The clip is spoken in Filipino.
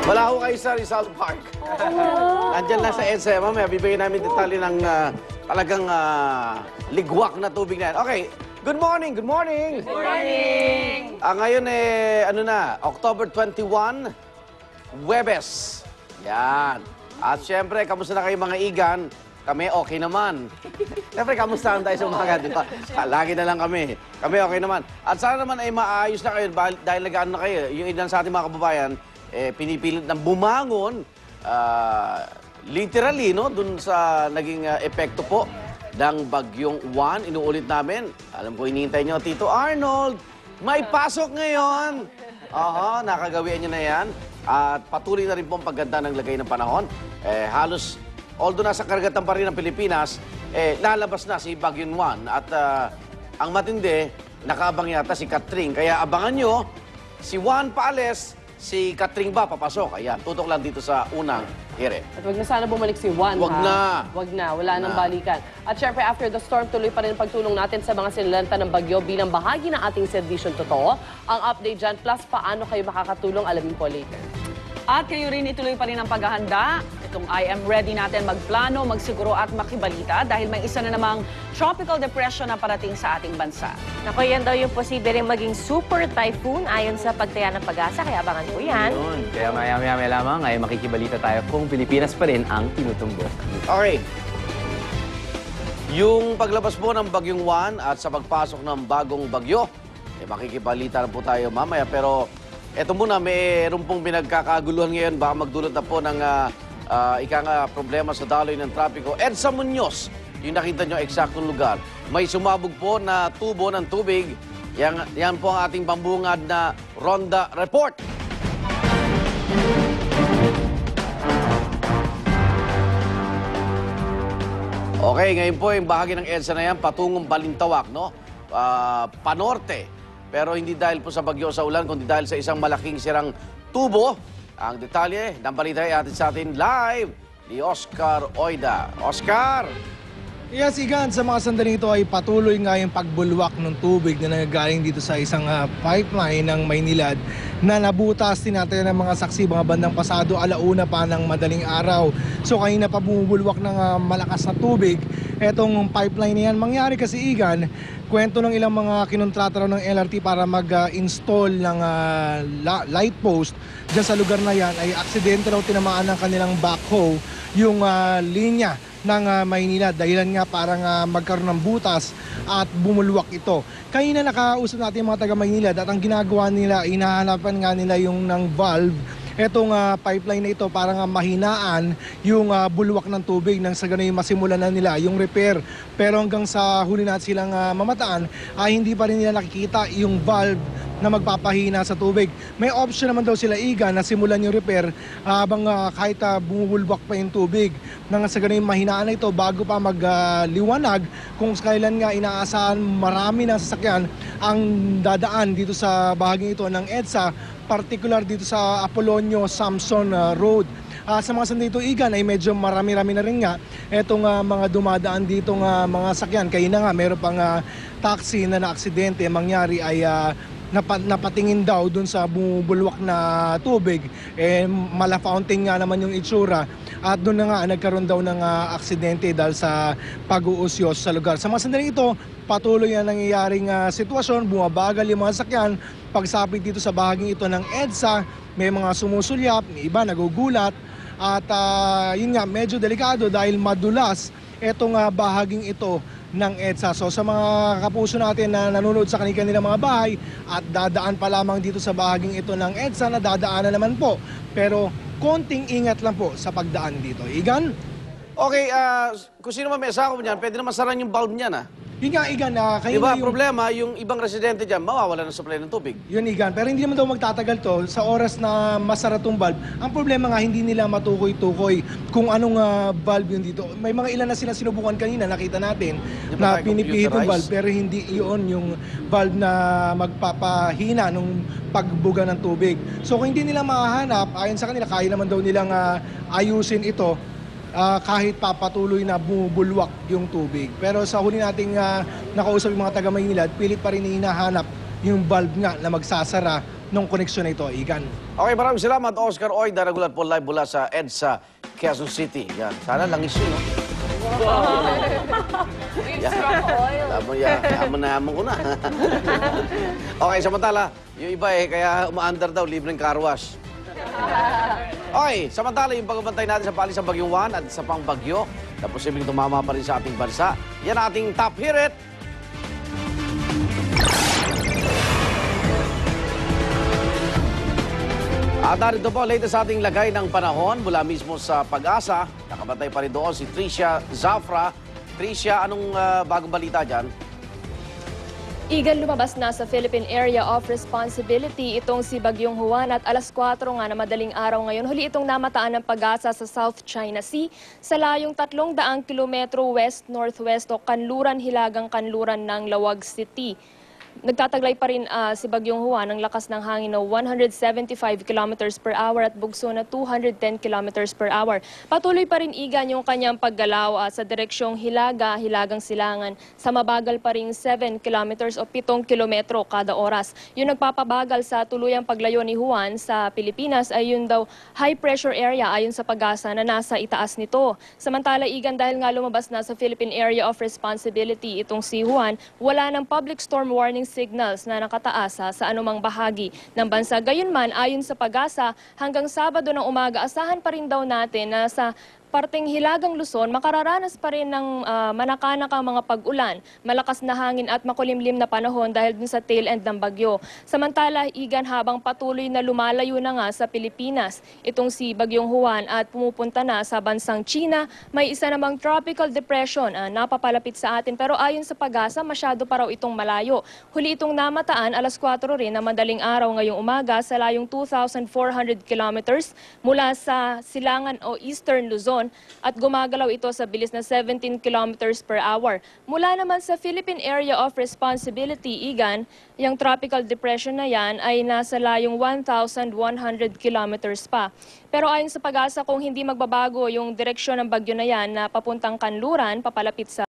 Wala ho kayo sa Rizal Park. Nandyan lang sa EDSA. Mamaya, bibigyan namin detalye ng talagang ligwak na tubig na yan. Okay, good morning, good morning! Good morning! Ngayon ano na, October 21, Huwebes. Yan. At syempre, kamusta na kayo mga igan? Kami okay naman. Siyempre, kamustahan tayo sa umaga, di ba? Lagi na lang kami. Kami okay naman. At sana naman ay maayos na kayo dahil nagaan na kayo. Yung ilan sa ating mga kababayan, pinipilit ng bumangon, literally, no? Dun sa naging epekto po ng bagyong Juan. Inuulit namin. Alam ko, hinihintay nyo, Tito Arnold, may pasok ngayon. Aha, nakagawian nyo na yan. At patuloy na rin po ang pagganda ng lagay ng panahon. Halos, although nasa karagatan pa rin ng Pilipinas, lalabas na si Bagyong Juan. At ang matindi, nakaabang yata si Catring. Kaya abangan nyo, si Juan paalis, si Catring ba papasok. Ayan, tutok lang dito sa unang hire. At wag na sana bumalik si Juan, Wag ha? na. Wag na, wala nang balikan. At syempre, after the storm, tuloy pa rin ang pagtulong natin sa mga sinalanta ng bagyo bilang bahagi ng ating Servisyon Totoo. Ang update dyan, plus paano kayo makakatulong, alamin po later. At kayo rin ituloy pa rin ang paghahanda. Itong I am ready natin magplano, magsiguro at makibalita dahil may isa na namang tropical depression na parating sa ating bansa. Naku, yan daw yung posible rin maging super typhoon ayon sa pagtaya ng Pag-asa, kaya abangan po yan. Yun. Kaya maya-maya lamang ay makikibalita tayo kung Pilipinas pa rin ang tinutumbok. Okay. Yung paglabas po ng Bagyong Juan at sa pagpasok ng bagong bagyo, makikibalita na po tayo mamaya. Pero eto muna, mayroon pong pinagkakaguluhan ngayon. Baka magdulot na po ng problema sa daloy ng trapiko. Edsa Muñoz, yung nakita nyo eksaktong lugar. May sumabog po na tubo ng tubig. Yan po ang ating pambungad na Ronda Report. Okay, ngayon po yung bahagi ng EDSA na yan, patungong Balintawak, no? Panorte. Pero hindi dahil po sa bagyo sa ulan, kundi dahil sa isang malaking sirang tubo. Ang detalye ng balita ay atin sa atin live ni Oscar Oida. Oscar! Yes, Igan, sa mga sandaling ito ay patuloy nga yung pagbulwak ng tubig na nagagaling dito sa isang pipeline ng Maynilad na nabutas din natin ng mga saksi mga bandang pasado alauna pa ng madaling araw. So kanina pa bumubulwak ng malakas na tubig etong pipeline na yan. Mangyari kasi, Igan, kwento ng ilang mga kinontrata ng LRT para mag-install ng light post dyan sa lugar na yan ay aksidente raw tinamaan ng kanilang backhoe yung linya ng Maynila. Dahilan nga parang magkaroon ng butas at bumulwak ito. Kanina nakausap natin yung mga taga Maynila at ang ginagawa nila, hinahanapan nga nila yung ng valve. Etong pipeline na ito parang mahinaan yung bulwak ng tubig nang sa ganun masimulan na nila yung repair. Pero hanggang sa huli na silang mamataan ay hindi pa rin nila nakikita yung valve na magpapahina sa tubig. May option naman daw sila, Iga, na simulan yung repair habang kahit bumubulwak pa yung tubig. Nang sa ganun mahinaan na ito bago pa magliwanag kung kailan nga inaasahan marami ng sasakyan ang dadaan dito sa bahaging ito ng EDSA, particular dito sa Apolonio Samson Road. Sa mga sandito, Igan, ay medyo marami-rami na rin nga etong mga dumadaan dito mga sakyan. Kaya na nga, meron pang taxi na na-aksidente. Mangyari ay napatingin daw dun sa bumubulwak na tubig. Mala fountain nga naman yung itsura. At doon na nga nagkaroon daw ng aksidente dahil sa pag-uusyos sa lugar. Sa mga sandaling ito, patuloy na nangyayaring sitwasyon, bumabagal yung mga sakyan. Pagsapit dito sa bahaging ito ng EDSA, may mga sumusulyap, may iba nagugulat. At yun nga, medyo delikado dahil madulas itong bahaging ito ng EDSA. So sa mga kapuso natin na nanonood sa kanilang mga bahay at dadaan pa lamang dito sa bahaging ito ng EDSA, na dadaanan naman po. Pero konting ingat lang po sa pagdaan dito. Igan? Okay, kung sino man may sakop niyan, pwede naman saran yung bulb niyan, Yun nga, Igan, Diba, problema, yung ibang residente dyan, mawawala ng supply ng tubig. Yun, Igan. Pero hindi naman daw magtatagal to sa oras na masara tong valve. Ang problema nga, hindi nila matukoy-tukoy kung anong valve yun dito. May mga ilan na sila sinubukan kanina, nakita natin, na pinipihit yung valve. Pero hindi yun yung valve na magpapahina nung pagbuga ng tubig. So kung hindi nila mahanap, ayon sa kanila, kaya naman daw nilang ayusin ito kahit papatuloy na bumubulwak yung tubig. Pero sa huli nating nakausap yung mga taga Maynila, pilit pa rin hinahanap yung valve nga na magsasara ng koneksyon na ito, Igan. Okay, maraming salamat, Oscar Oida. Nagulat po live mula sa EDSA, Quezon City. Yan. Sana langis yun, no? Yaman ko na. Okay, samantala, yung iba kaya umaandar daw, libreng car wash. Okay, samantala yung pagbabantay natin sa palisang bagyong Juan at sa pang bagyo na posibleng tumama pa rin sa ating bansa. Yan ating top hirit. At narito po, latest sa ating lagay ng panahon mula mismo sa Pag-asa. Nakabantay pa rin doon si Tricia Zafra. Tricia, anong bagong balita dyan? Igan, lumabas na sa Philippine Area of Responsibility itong si Bagyong Juan at alas 4 nga na madaling araw ngayon. Huli itong namataan ng Pag-asa sa South China Sea sa layong 300 kilometro west-northwest o hilagang kanluran ng Lawag City. Nagtataglay pa rin si Bagyong Juan ng lakas ng hangin na 175 kilometers per hour at bugso na 210 kilometers per hour. Patuloy pa rin Igan yung kanyang paggalaw sa direksyong Hilagang Silangan sa mabagal pa rin 7 kilometers o 7 kilometro kada oras. Yung nagpapabagal sa tuluyang paglayo ni Juan sa Pilipinas ay yun daw high pressure area ayon sa Pag-asa na nasa itaas nito. Samantala Igan, dahil nga lumabas na sa Philippine Area of Responsibility itong si Juan, wala ng public storm warning signals na nakataas sa anumang bahagi ng bansa. Gayunman, ayon sa Pag-asa, hanggang Sabado ng umaga, asahan pa rin daw natin na sa parteng Hilagang Luzon, makararanas pa rin ng manakanakang mga pag-ulan, malakas na hangin at makulimlim na panahon dahil dun sa tail end ng bagyo. Samantala, Igan, habang patuloy na lumalayo na nga sa Pilipinas, itong si Bagyong Juan at pumupunta na sa bansang China, may isa namang tropical depression napapalapit sa atin. Pero ayon sa Pag-asa, masyado pa raw itong malayo. Huli itong namataan alas 4 rin na madaling araw ngayong umaga sa layong 2,400 kilometers mula sa Silangan o Eastern Luzon, at gumagalaw ito sa bilis na 17 kilometers per hour. Mula naman sa Philippine Area of Responsibility, Igan, yung tropical depression na yan ay nasa layong 1,100 kilometers pa. Pero ayon sa Pag-asa, kung hindi magbabago yung direksyon ng bagyo na yan na papuntang kanluran, papalapit sa